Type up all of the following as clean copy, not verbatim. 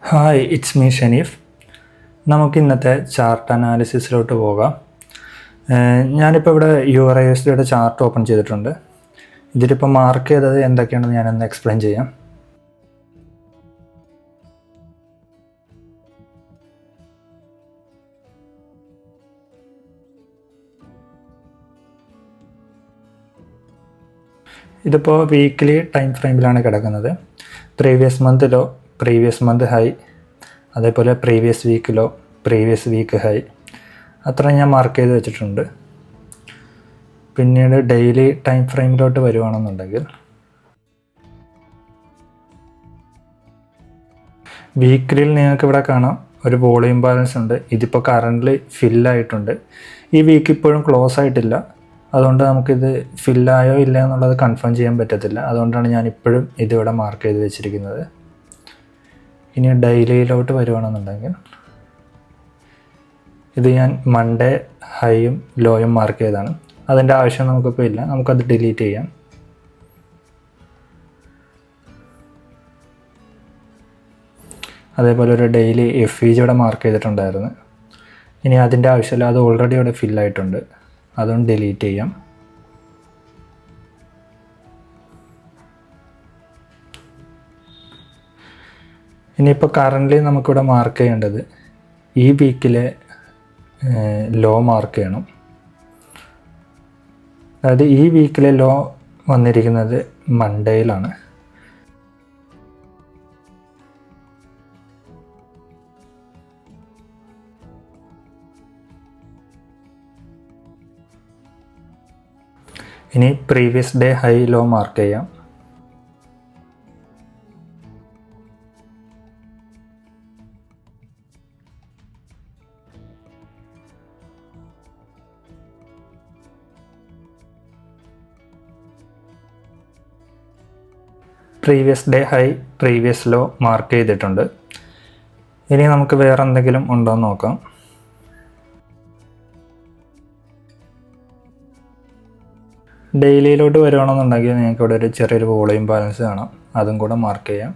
Hi, it's me ഷെനീഫ്. നമുക്ക് ഇന്നത്തെ chart അനാലിസിസിലോട്ട് പോകാം. ഞാനിപ്പോൾ ഇവിടെ URISDയുടെ ചാർട്ട് ഓപ്പൺ ചെയ്തിട്ടുണ്ട്. ഇതിലിപ്പോൾ മാർക്ക് ചെയ്തത് എന്തൊക്കെയാണെന്ന് ഞാനൊന്ന് എക്സ്പ്ലെയിൻ ചെയ്യാം. ഇതിപ്പോൾ വീക്ക്ലി ടൈം ഫ്രെയിമിലാണ് കിടക്കുന്നത്. Previous month low, previous month high, അതേപോലെ previous week low, previous week high, അത്ര ഞാൻ മാർക്ക് ചെയ്ത് വെച്ചിട്ടുണ്ട്. പിന്നീട് ഡെയിലി ടൈം ഫ്രെയിമിലോട്ട് വരുവാണെന്നുണ്ടെങ്കിൽ വീക്കിലിൽ നിങ്ങൾക്ക് ഇവിടെ കാണാം ഒരു വോളിയം ബാലൻസ് ഉണ്ട്. ഇതിപ്പോൾ കറൻ്റ്ലി ഫില്ലായിട്ടുണ്ട്. ഈ വീക്ക് ഇപ്പോഴും ക്ലോസ് ആയിട്ടില്ല. അതുകൊണ്ട് നമുക്കിത് ഫില്ലായോ ഇല്ല എന്നുള്ളത് കൺഫേം ചെയ്യാൻ പറ്റത്തില്ല. അതുകൊണ്ടാണ് ഞാൻ ഇപ്പോഴും ഇതിവിടെ മാർക്ക് ചെയ്ത് വെച്ചിരിക്കുന്നത്. ഇനി ഡെയിലിയിലോട്ട് വരുവാണെന്നുണ്ടെങ്കിൽ ഇത് ഞാൻ മൺഡേ ഹൈയും ലോയും മാർക്ക് ചെയ്തതാണ്. അതിൻ്റെ ആവശ്യം നമുക്കിപ്പോൾ ഇല്ല, നമുക്കത് ഡിലീറ്റ് ചെയ്യാം. അതേപോലെ ഒരു ഡെയിലി FEG ഇവിടെ മാർക്ക് ചെയ്തിട്ടുണ്ടായിരുന്നു. ഇനി അതിൻ്റെ ആവശ്യമില്ല, അത് ഓൾറെഡി ഇവിടെ ഫില്ലായിട്ടുണ്ട്. അതും ഡിലീറ്റ് ചെയ്യാം. ഇനിയിപ്പോൾ കറൻ്റ്ലി നമുക്കിവിടെ മാർക്ക് ചെയ്യേണ്ടത് ഈ വീക്കിലെ ലോ മാർക്ക് ചെയ്യണം. അതായത് ഈ വീക്കിലെ ലോ വന്നിരിക്കുന്നത് മൺഡേയിലാണ്. ഇനി previous day high low mark ചെയ്യാം. Previous day high, previous low mark ചെയ്തിട്ടുണ്ട്. ഇനി നമുക്ക് വേറെ എന്തെങ്കിലും ഉണ്ടോ എന്ന് നോക്കാം. ഡെയിലിയിലോട്ട് വരുവാണെന്നുണ്ടെങ്കിൽ നിങ്ങൾക്ക് ഇവിടെ ഒരു ചെറിയൊരു വോളിയം ബാലൻസ് കാണാം. അതും കൂടെ മാർക്ക് ചെയ്യാം.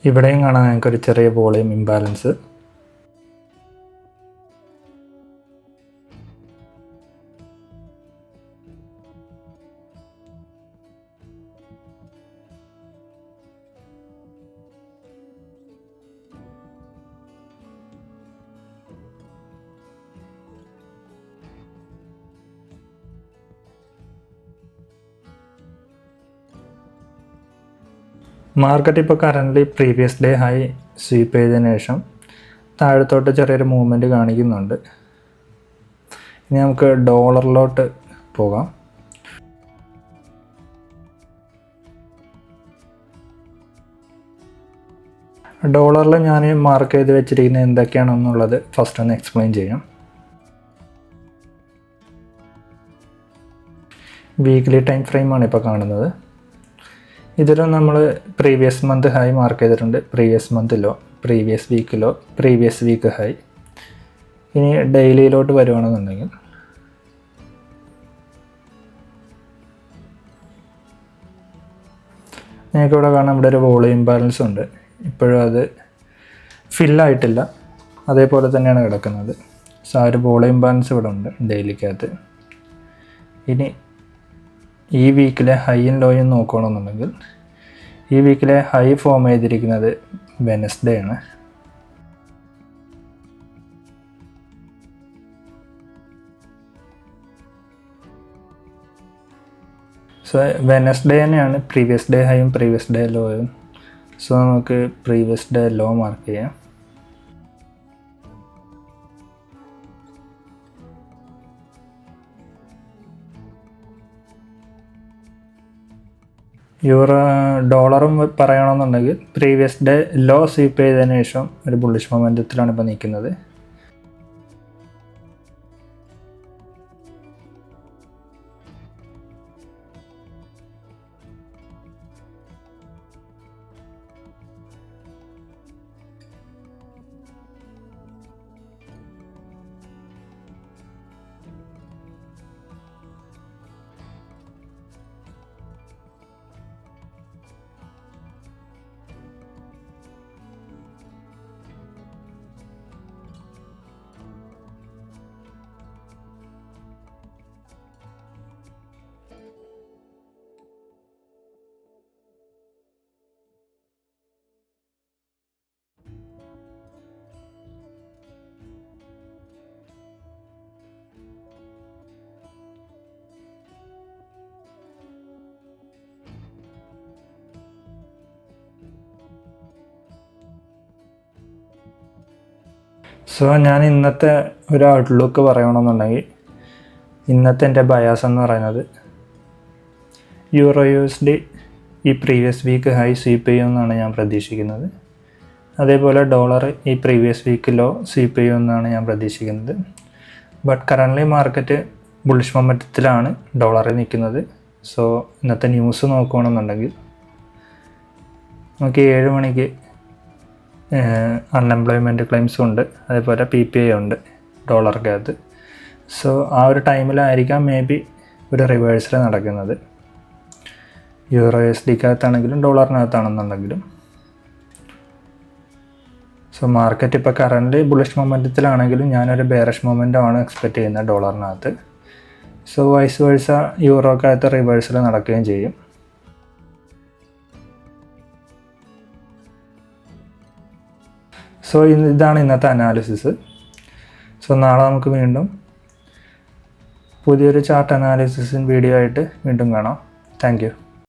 ഇവിടെയും കാണാൻ ഞങ്ങൾക്കൊരു ചെറിയ വോളിയം ഇംബാലൻസ്. മാർക്കറ്റ് ഇപ്പോൾ currently previous day high sweep ചെയ്തതിന് ശേഷം താഴത്തോട്ട് ചെറിയൊരു മൂവ്മെൻറ്റ് കാണിക്കുന്നുണ്ട്. ഇനി നമുക്ക് ഡോളറിലോട്ട് പോകാം. ഡോളറിൽ ഞാൻ മാർക്ക് ചെയ്ത് വെച്ചിരിക്കുന്നത് എന്തൊക്കെയാണെന്നുള്ളത് ഫസ്റ്റ് ഒന്ന് എക്സ്പ്ലെയിൻ ചെയ്യാം. വീക്ക്ലി ടൈം ഫ്രെയിമാണ് ഇപ്പോൾ കാണുന്നത്. ഇതിലും നമ്മൾ പ്രീവിയസ് മന്ത് ഹൈ മാർക്ക് ചെയ്തിട്ടുണ്ട്, previous month low, previous week low, previous week high. ഇനി ഡെയിലിയിലോട്ട് വരുവാണെന്നുണ്ടെങ്കിൽ ഞങ്ങൾക്കിവിടെ കാണാം ഇവിടെ ഒരു വോളിയം ബാലൻസ് ഉണ്ട്. ഇപ്പോഴും അത് ഫില്ലായിട്ടില്ല, അതേപോലെ തന്നെയാണ് കിടക്കുന്നത്. സോ ആ ഒരു വോളിയം ബാലൻസ് ഇവിടെ ഉണ്ട് ഡെയിലിക്കകത്ത്. ഇനി ഈ വീക്കിലെ ഹൈയും ലോയും നോക്കുകയാണെന്നുണ്ടെങ്കിൽ ഈ വീക്കിലെ ഹൈ ഫോം ചെയ്തിരിക്കുന്നത് വെനസ്ഡേ ആണ്. സോ വെനസ്ഡേ തന്നെയാണ് പ്രീവിയസ് ഡേ ഹൈയും പ്രീവിയസ് ഡേ ലോയും. സോ നമുക്ക് പ്രീവിയസ് ഡേ ലോ മാർക്ക് ചെയ്യാം. ഡോളറും പറയണമെന്നുണ്ടെങ്കിൽ പ്രീവിയസ് ഡേ ലോ സ്വീപ്പ് ചെയ്തതിന് ശേഷം ഒരു ബുള്ളിഷ് മൊമെൻറ്റത്തിലാണ് ഇപ്പോൾ നിൽക്കുന്നത്. സോ ഞാൻ ഇന്നത്തെ ഒരു ഔട്ട്ലുക്ക് പറയണമെന്നുണ്ടെങ്കിൽ ഇന്നത്തെ എൻ്റെ ബയാസ് എന്ന് പറയുന്നത് EURUSD ഈ പ്രീവിയസ് വീക്ക് ഹൈ സ്വീപ്പ് ചെയ്യുമെന്നാണ് ഞാൻ പ്രതീക്ഷിക്കുന്നത്. അതേപോലെ ഡോളർ ഈ പ്രീവിയസ് വീക്ക് ലോ സ്വീപ്പ് ചെയ്യുമെന്നാണ് ഞാൻ പ്രതീക്ഷിക്കുന്നത്. ബട്ട് കറൻ്റ്ലി മാർക്കറ്റ് ബുള്ളിഷ് മൊമെൻ്റത്തിലാണ് ഡോളറിൽ നിൽക്കുന്നത്. സോ ഇന്നത്തെ ന്യൂസ് നോക്കുകയാണെന്നുണ്ടെങ്കിൽ നമുക്ക് 7 മണിക്ക് അൺഎംപ്ലോയ്മെൻറ്റ് ക്ലെയിംസും ഉണ്ട്, അതേപോലെ PPI ഉണ്ട് ഡോളറിക്കകത്ത്. സോ ആ ഒരു ടൈമിലായിരിക്കാം മേ ബി ഒരു റിവേഴ്സൽ നടക്കുന്നത്, EURUSDക്കകത്താണെങ്കിലും ഡോളറിനകത്താണെന്നുണ്ടെങ്കിലും. സോ മാർക്കറ്റ് ഇപ്പോൾ കറൻ്റ് ബുള്ളിഷ് മൊമെൻറ്റത്തിലാണെങ്കിലും ഞാനൊരു ബെയറിഷ് മൊമെൻറ്റമാണ് എക്സ്പെക്റ്റ് ചെയ്യുന്നത് ഡോളറിനകത്ത്. സോ വൈസ് വേഴ്സ യൂറോക്കകത്ത് റിവേഴ്സൽ നടക്കുകയും ചെയ്യും. സോ ഇതാണ് ഇന്നത്തെ അനാലിസിസ്. സോ നാളെ നമുക്ക് വീണ്ടും പുതിയൊരു ചാർട്ട് അനാലിസിസിൻ വീഡിയോ ആയിട്ട് വീണ്ടും കാണാം. Thank you.